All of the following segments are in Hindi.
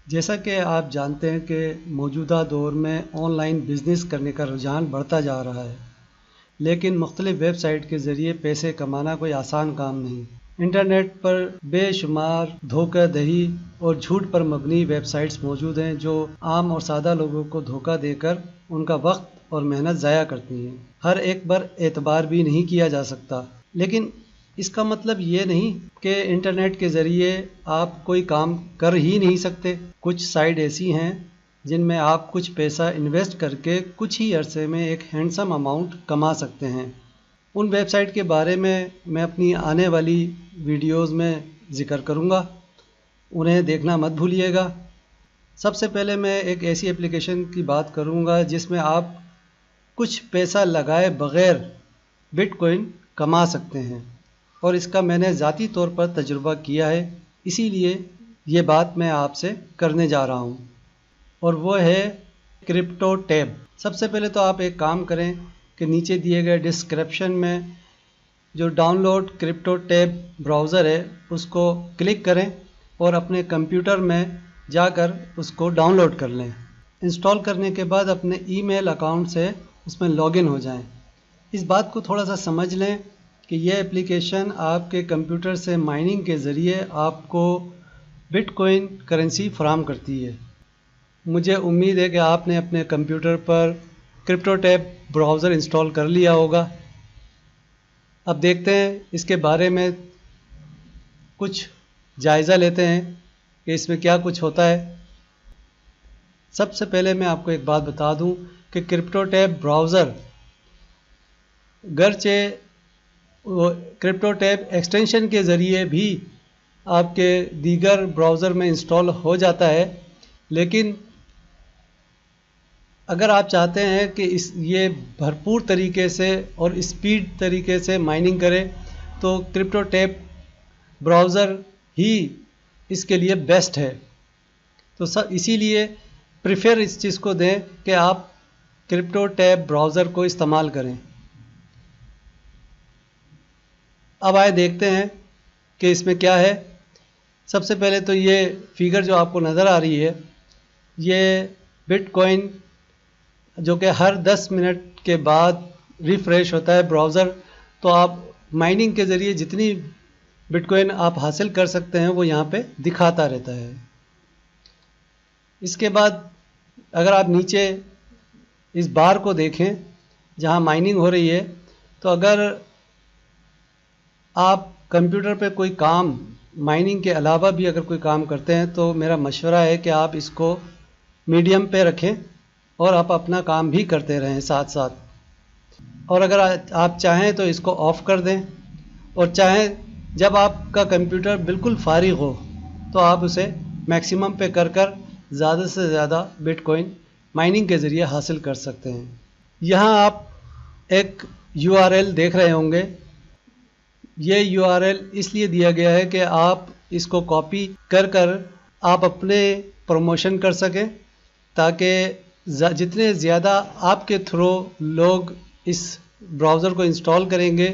जैसा कि आप जानते हैं कि मौजूदा दौर में ऑनलाइन बिज़नेस करने का रुझान बढ़ता जा रहा है, लेकिन मुख्तलिफ़ वेबसाइट के ज़रिए पैसे कमाना कोई आसान काम नहीं। इंटरनेट पर बेशुमार धोखाधड़ी और झूठ पर मबनी वेबसाइट्स मौजूद हैं जो आम और सादा लोगों को धोखा देकर उनका वक्त और मेहनत ज़ाया करती हैं। हर एक पर एतबार भी नहीं किया जा सकता, लेकिन इसका मतलब ये नहीं कि इंटरनेट के ज़रिए आप कोई काम कर ही नहीं सकते। कुछ साइट ऐसी हैं जिनमें आप कुछ पैसा इन्वेस्ट करके कुछ ही अरसे में एक हैंडसम अमाउंट कमा सकते हैं। उन वेबसाइट के बारे में मैं अपनी आने वाली वीडियोस में ज़िक्र करूँगा, उन्हें देखना मत भूलिएगा। सबसे पहले मैं एक ऐसी एप्लीकेशन की बात करूँगा जिसमें आप कुछ पैसा लगाए बग़ैर बिटकॉइन कमा सकते हैं, और इसका मैंने ज़ाती तौर पर तजुर्बा किया है, इसीलिए ये बात मैं आपसे करने जा रहा हूँ, और वो है क्रिप्टो टैब। सबसे पहले तो आप एक काम करें कि नीचे दिए गए डिस्क्रिप्शन में जो डाउनलोड क्रिप्टो टैब ब्राउज़र है उसको क्लिक करें और अपने कंप्यूटर में जाकर उसको डाउनलोड कर लें। इंस्टॉल करने के बाद अपने ईमेल अकाउंट से उसमें लॉगिन हो जाएं। इस बात को थोड़ा सा समझ लें कि यह एप्लीकेशन आपके कंप्यूटर से माइनिंग के ज़रिए आपको बिटकॉइन करेंसी फराहम करती है। मुझे उम्मीद है कि आपने अपने कंप्यूटर पर क्रिप्टो टैब ब्राउज़र इंस्टॉल कर लिया होगा। अब देखते हैं इसके बारे में कुछ जायज़ा लेते हैं कि इसमें क्या कुछ होता है। सबसे पहले मैं आपको एक बात बता दूं कि क्रिप्टो टैब ब्राउज़र गरचे क्रिप्टो टैब एक्सटेंशन के ज़रिए भी आपके दीगर ब्राउज़र में इंस्टॉल हो जाता है, लेकिन अगर आप चाहते हैं कि ये भरपूर तरीके से और स्पीड तरीके से माइनिंग करे तो क्रिप्टो टैब ब्राउज़र ही इसके लिए बेस्ट है। तो इसीलिए प्रेफर इस चीज़ को दें कि आप क्रिप्टो टैब ब्राउज़र को इस्तेमाल करें। अब आए देखते हैं कि इसमें क्या है। सबसे पहले तो ये फिगर जो आपको नज़र आ रही है, ये बिटकॉइन जो कि हर 10 मिनट के बाद रिफ़्रेश होता है ब्राउज़र, तो आप माइनिंग के ज़रिए जितनी बिटकॉइन आप हासिल कर सकते हैं वो यहाँ पे दिखाता रहता है। इसके बाद अगर आप नीचे इस बार को देखें जहाँ माइनिंग हो रही है, तो अगर आप कंप्यूटर पे कोई काम माइनिंग के अलावा भी अगर कोई काम करते हैं तो मेरा मशवरा है कि आप इसको मीडियम पे रखें और आप अपना काम भी करते रहें साथ साथ। और अगर आप चाहें तो इसको ऑफ़ कर दें, और चाहें जब आपका कंप्यूटर बिल्कुल फारिग हो तो आप उसे मैक्सिमम पे कर कर ज़्यादा से ज़्यादा बिटकॉइन माइनिंग के ज़रिए हासिल कर सकते हैं। यहाँ आप एक URL देख रहे होंगे। ये URL इसलिए दिया गया है कि आप इसको कॉपी कर कर आप अपने प्रमोशन कर सकें, ताकि जितने ज़्यादा आपके थ्रू लोग इस ब्राउज़र को इंस्टॉल करेंगे,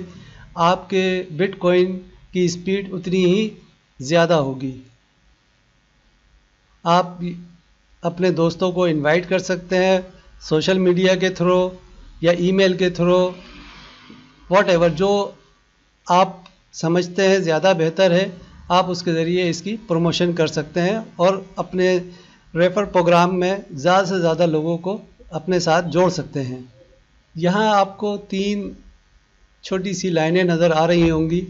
आपके बिटकॉइन की स्पीड उतनी ही ज़्यादा होगी। आप अपने दोस्तों को इनवाइट कर सकते हैं सोशल मीडिया के थ्रू या ईमेल के थ्रू, व्हाटएवर जो आप समझते हैं ज़्यादा बेहतर है, आप उसके ज़रिए इसकी प्रमोशन कर सकते हैं और अपने रेफर प्रोग्राम में ज़्यादा से ज़्यादा लोगों को अपने साथ जोड़ सकते हैं। यहाँ आपको 3 छोटी सी लाइनें नज़र आ रही होंगी।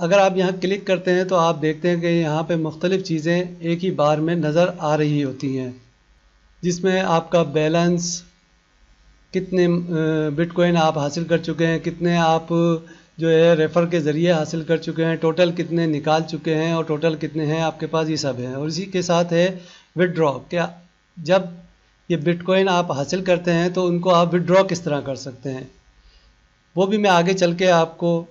अगर आप यहाँ क्लिक करते हैं तो आप देखते हैं कि यहाँ पे मुख्तलिफ़ चीज़ें एक ही बार में नज़र आ रही होती हैं, जिसमें आपका बैलेंस, कितने बिटकॉइन आप हासिल कर चुके हैं, कितने आप जो है रेफ़र के ज़रिए हासिल कर चुके हैं, टोटल कितने निकाल चुके हैं और टोटल कितने हैं आपके पास, ये सब है। और इसी के साथ है विड्रॉ, क्या जब ये बिटकॉइन आप हासिल करते हैं तो उनको आप विड्रॉ किस तरह कर सकते हैं, वो भी मैं आगे चल के आपको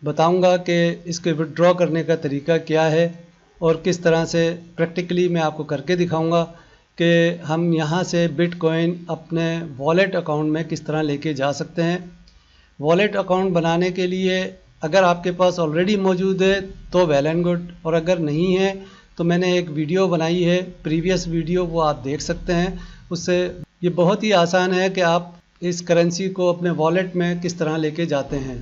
बताऊंगा कि इसके विड्रॉ करने का तरीका क्या है और किस तरह से प्रैक्टिकली मैं आपको करके दिखाऊंगा कि हम यहाँ से बिटकॉइन अपने वॉलेट अकाउंट में किस तरह लेके जा सकते हैं। वॉलेट अकाउंट बनाने के लिए अगर आपके पास ऑलरेडी मौजूद है तो वेल एंड गुड, और अगर नहीं है तो मैंने एक वीडियो बनाई है, प्रीवियस वीडियो, वो आप देख सकते हैं। उससे ये बहुत ही आसान है कि आप इस करेंसी को अपने वॉलेट में किस तरह लेके जाते हैं।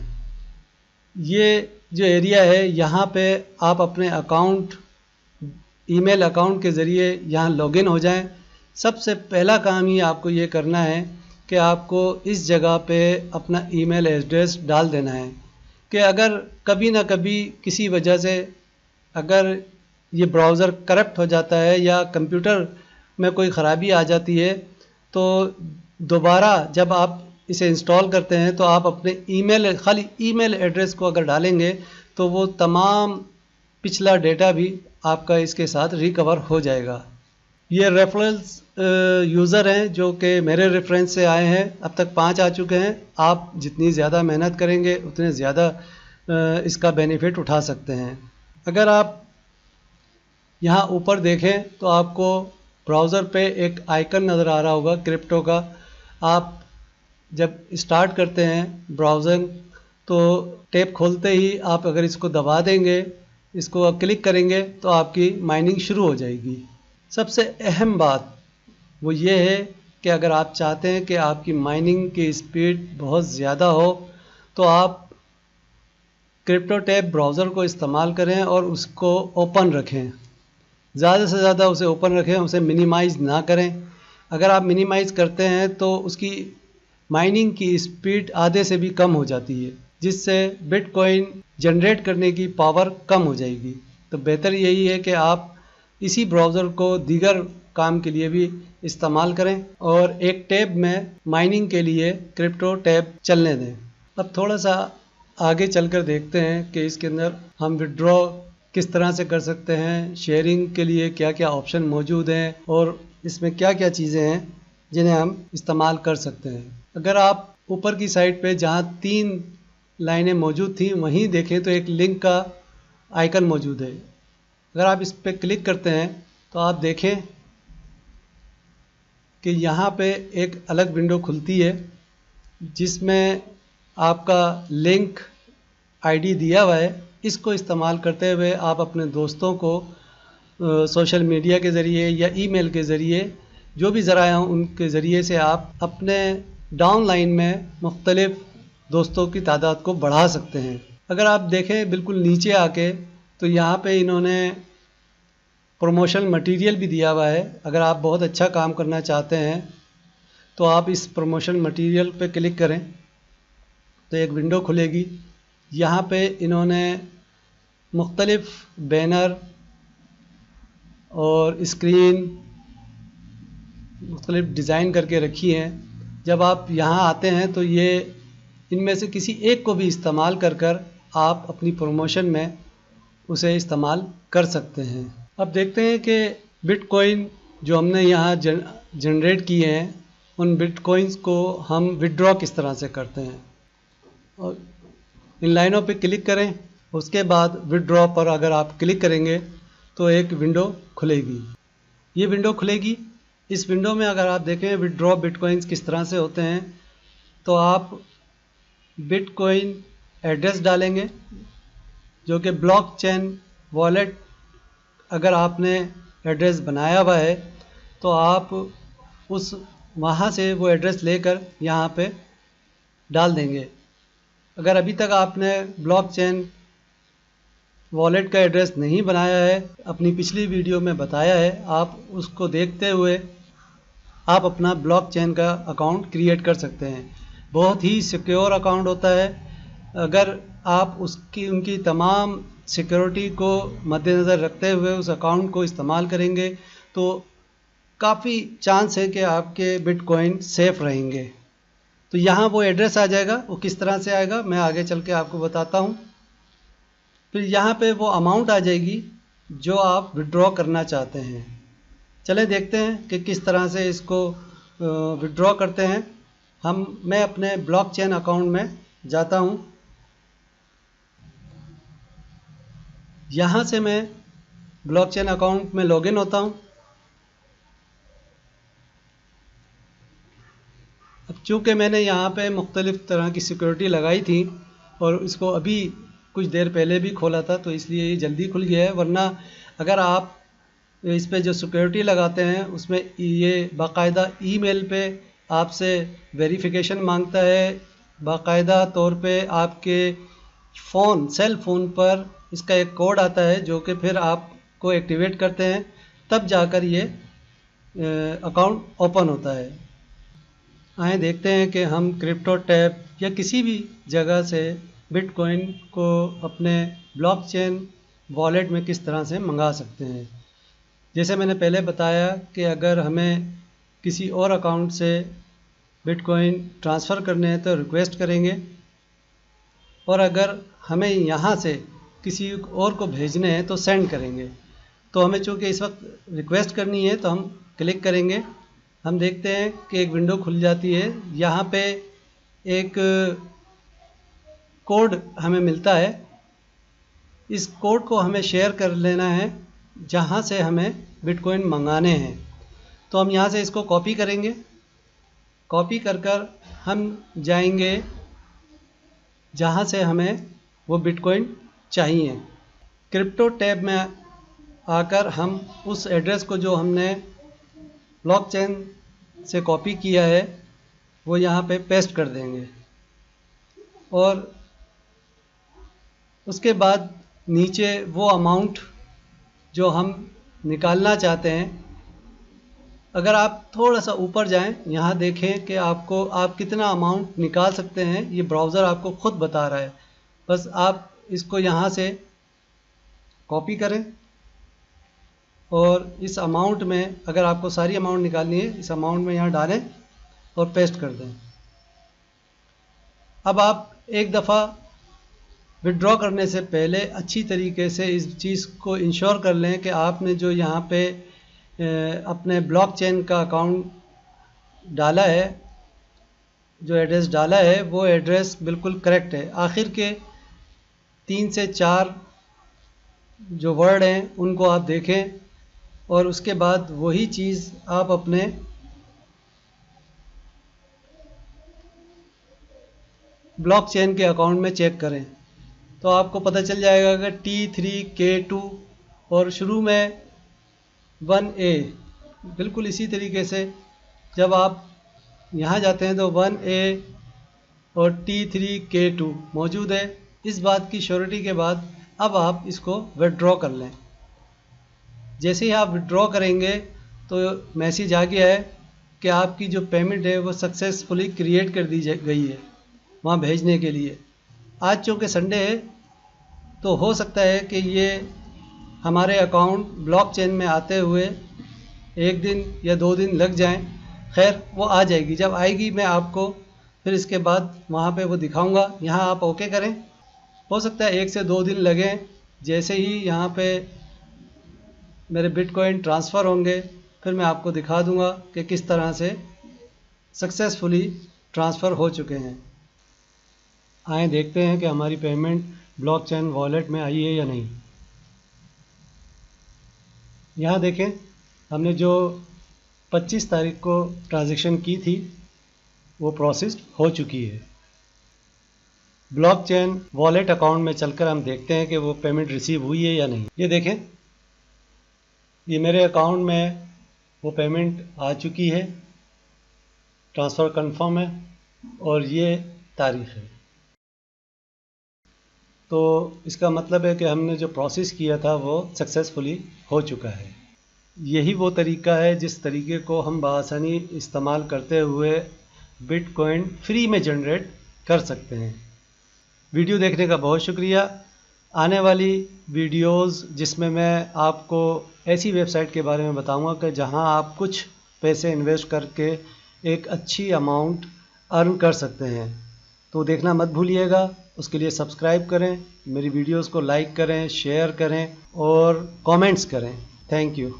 ये जो एरिया है यहाँ पे आप अपने अकाउंट, ईमेल अकाउंट के ज़रिए यहाँ लॉगिन हो जाएं। सबसे पहला काम ही आपको ये करना है कि आपको इस जगह पे अपना ईमेल एड्रेस डाल देना है कि अगर कभी ना कभी किसी वजह से अगर ये ब्राउज़र करप्ट हो जाता है या कंप्यूटर में कोई ख़राबी आ जाती है, तो दोबारा जब आप इसे इंस्टॉल करते हैं तो आप अपने खाली ईमेल एड्रेस को अगर डालेंगे तो वो तमाम पिछला डेटा भी आपका इसके साथ रिकवर हो जाएगा। ये रेफरेंस यूज़र हैं जो कि मेरे रेफरेंस से आए हैं, अब तक 5 आ चुके हैं। आप जितनी ज़्यादा मेहनत करेंगे उतने ज़्यादा इसका बेनिफिट उठा सकते हैं। अगर आप यहाँ ऊपर देखें तो आपको ब्राउज़र पे एक आइकन नज़र आ रहा होगा क्रिप्टो का। आप जब स्टार्ट करते हैं ब्राउज़िंग तो टैब खोलते ही आप अगर इसको दबा देंगे, इसको क्लिक करेंगे तो आपकी माइनिंग शुरू हो जाएगी। सबसे अहम बात वो ये है कि अगर आप चाहते हैं कि आपकी माइनिंग की स्पीड बहुत ज़्यादा हो तो आप क्रिप्टो टैब ब्राउज़र को इस्तेमाल करें और उसको ओपन रखें। ज़्यादा से ज़्यादा उसे ओपन रखें, उसे मिनिमाइज़ ना करें। अगर आप मिनिमाइज़ करते हैं तो उसकी माइनिंग की स्पीड आधे से भी कम हो जाती है, जिससे बिटकॉइन जनरेट करने की पावर कम हो जाएगी। तो बेहतर यही है कि आप इसी ब्राउज़र को दीगर काम के लिए भी इस्तेमाल करें और एक टैब में माइनिंग के लिए क्रिप्टो टैब चलने दें। अब थोड़ा सा आगे चलकर देखते हैं कि इसके अंदर हम विड्रॉ किस तरह से कर सकते हैं, शेयरिंग के लिए क्या क्या ऑप्शन मौजूद हैं और इसमें क्या क्या चीज़ें हैं जिन्हें हम इस्तेमाल कर सकते हैं। अगर आप ऊपर की साइड पे जहाँ 3 लाइनें मौजूद थी वहीं देखें तो एक लिंक का आइकन मौजूद है। अगर आप इस पर क्लिक करते हैं तो आप देखें कि यहाँ पे एक अलग विंडो खुलती है जिसमें आपका लिंक आईडी दिया हुआ है। इसको इस्तेमाल करते हुए आप अपने दोस्तों को सोशल मीडिया के ज़रिए या ईमेल के ज़रिए, जो भी ज़राए हों उनके ज़रिए से आप अपने डाउन लाइन में मुख्तलिफ़ दोस्तों की तादाद को बढ़ा सकते हैं। अगर आप देखें बिल्कुल नीचे आके तो यहाँ पे इन्होंने प्रमोशन मटेरियल भी दिया हुआ है। अगर आप बहुत अच्छा काम करना चाहते हैं तो आप इस प्रमोशन मटेरियल पे क्लिक करें तो एक विंडो खुलेगी। यहाँ पे इन्होंने मुख्तलिफ़ बैनर और स्क्रीन मुख्तलिफ़ डिज़ाइन करके रखी हैं। जब आप यहाँ आते हैं तो ये इनमें से किसी एक को भी इस्तेमाल कर आप अपनी प्रमोशन में उसे इस्तेमाल कर सकते हैं। अब देखते हैं कि बिटकॉइन जो हमने यहाँ जनरेट किए हैं उन बिटकॉइंस को हम विड्रॉ किस तरह से करते हैं। और इन लाइनों पे क्लिक करें, उसके बाद विड्रॉ पर अगर आप क्लिक करेंगे तो एक विंडो खुलेगी। ये विंडो खुलेगी। इस विंडो में अगर आप देखें विड्रॉ बिटकॉइंस किस तरह से होते हैं तो आप बिटकॉइन एड्रेस डालेंगे जो कि ब्लॉकचेन वॉलेट अगर आपने एड्रेस बनाया हुआ है तो आप उस वहाँ से वो एड्रेस लेकर यहाँ पे डाल देंगे। अगर अभी तक आपने ब्लॉकचेन वॉलेट का एड्रेस नहीं बनाया है, अपनी पिछली वीडियो में बताया है, आप उसको देखते हुए आप अपना ब्लॉकचेन का अकाउंट क्रिएट कर सकते हैं। बहुत ही सिक्योर अकाउंट होता है। अगर आप उनकी तमाम सिक्योरिटी को मद्देनज़र रखते हुए उस अकाउंट को इस्तेमाल करेंगे तो काफ़ी चांस है कि आपके बिटकॉइन सेफ़ रहेंगे। तो यहाँ वो एड्रेस आ जाएगा। वो किस तरह से आएगा मैं आगे चल के आपको बताता हूँ। फिर यहाँ पे वो अमाउंट आ जाएगी जो आप विड्रॉ करना चाहते हैं। चलें देखते हैं कि किस तरह से इसको विड्रॉ करते हैं। मैं अपने ब्लॉकचेन अकाउंट में जाता हूँ। यहाँ से मैं ब्लॉकचेन अकाउंट में लॉगिन होता हूँ। अब चूँकि मैंने यहाँ पे मुख्तलिफ़ तरह की सिक्योरिटी लगाई थी और इसको अभी कुछ देर पहले भी खोला था तो इसलिए ये जल्दी खुल गया है। वरना अगर आप इस पे जो सिक्योरिटी लगाते हैं उसमें ये बाकायदा ईमेल पे आपसे वेरिफिकेशन मांगता है, बाकायदा तौर पे आपके सेल फ़ोन पर इसका एक कोड आता है जो कि फिर आपको एक्टिवेट करते हैं, तब जाकर ये अकाउंट ओपन होता है। आए देखते हैं कि हम क्रिप्टो टैब या किसी भी जगह से बिटकॉइन को अपने ब्लॉकचेन वॉलेट में किस तरह से मंगा सकते हैं। जैसे मैंने पहले बताया कि अगर हमें किसी और अकाउंट से बिटकॉइन ट्रांसफ़र करने हैं तो रिक्वेस्ट करेंगे, और अगर हमें यहाँ से किसी और को भेजने हैं तो सेंड करेंगे। तो हमें चूँकि इस वक्त रिक्वेस्ट करनी है तो हम क्लिक करेंगे। हम देखते हैं कि एक विंडो खुल जाती है। यहाँ पे एक कोड हमें मिलता है। इस कोड को हमें शेयर कर लेना है जहाँ से हमें बिटकॉइन मंगाने हैं। तो हम यहाँ से इसको कॉपी करेंगे। कॉपी कर हम जाएंगे जहाँ से हमें वो बिटकॉइन चाहिए। क्रिप्टो टैब में आकर हम उस एड्रेस को जो हमने ब्लॉकचेन से कॉपी किया है वो यहाँ पे पेस्ट कर देंगे, और उसके बाद नीचे वो अमाउंट जो हम निकालना चाहते हैं, अगर आप थोड़ा सा ऊपर जाएं, यहाँ देखें कि आप कितना अमाउंट निकाल सकते हैं। ये ब्राउज़र आपको खुद बता रहा है। बस आप इसको यहाँ से कॉपी करें और इस अमाउंट में, अगर आपको सारी अमाउंट निकालनी है, इस अमाउंट में यहाँ डालें और पेस्ट कर दें। अब आप एक दफ़ा विड्रॉ करने से पहले अच्छी तरीके से इस चीज़ को इंश्योर कर लें कि आपने जो यहाँ पे अपने ब्लॉकचेन का अकाउंट डाला है, जो एड्रेस डाला है, वो एड्रेस बिल्कुल करेक्ट है। आखिर के 3 से 4 जो वर्ड हैं उनको आप देखें, और उसके बाद वही चीज़ आप अपने ब्लॉकचेन के अकाउंट में चेक करें तो आपको पता चल जाएगा कि T3K2 और शुरू में 1A, बिल्कुल इसी तरीके से जब आप यहाँ जाते हैं तो 1A और T3K2 मौजूद है। इस बात की श्योरिटी के बाद अब आप इसको विड्रॉ कर लें। जैसे ही आप विड्रॉ करेंगे तो मैसेज आ गया है कि आपकी जो पेमेंट है वो सक्सेसफुली क्रिएट कर दी गई है वहाँ भेजने के लिए। आज चूँकि संडे है तो हो सकता है कि ये हमारे अकाउंट ब्लॉकचेन में आते हुए 1 दिन या 2 दिन लग जाएं। खैर वो आ जाएगी। जब आएगी मैं आपको फिर इसके बाद वहाँ पे वो दिखाऊंगा। यहाँ आप ओके करें। हो सकता है 1 से 2 दिन लगें। जैसे ही यहाँ पे मेरे बिटकॉइन ट्रांसफ़र होंगे फिर मैं आपको दिखा दूंगा कि किस तरह से सक्सेसफुली ट्रांसफ़र हो चुके हैं। आए देखते हैं कि हमारी पेमेंट ब्लॉकचेन वॉलेट में आई है या नहीं। यहाँ देखें, हमने जो 25 तारीख को ट्रांजैक्शन की थी वो प्रोसेस्ड हो चुकी है। ब्लॉकचेन वॉलेट अकाउंट में चलकर हम देखते हैं कि वो पेमेंट रिसीव हुई है या नहीं। ये देखें, ये मेरे अकाउंट में वो पेमेंट आ चुकी है, ट्रांसफ़र कंफर्म है और ये तारीख़ है। तो इसका मतलब है कि हमने जो प्रोसेस किया था वो सक्सेसफुली हो चुका है। यही वो तरीका है जिस तरीके को हम बआसानी इस्तेमाल करते हुए बिटकॉइन फ्री में जनरेट कर सकते हैं। वीडियो देखने का बहुत शुक्रिया। आने वाली वीडियोस जिसमें मैं आपको ऐसी वेबसाइट के बारे में बताऊंगा कि जहां आप कुछ पैसे इन्वेस्ट करके एक अच्छी अमाउंट अर्न कर सकते हैं, तो देखना मत भूलिएगा। उसके लिए सब्सक्राइब करें, मेरी वीडियोस को लाइक करें, शेयर करें और कमेंट्स करें। Thank you.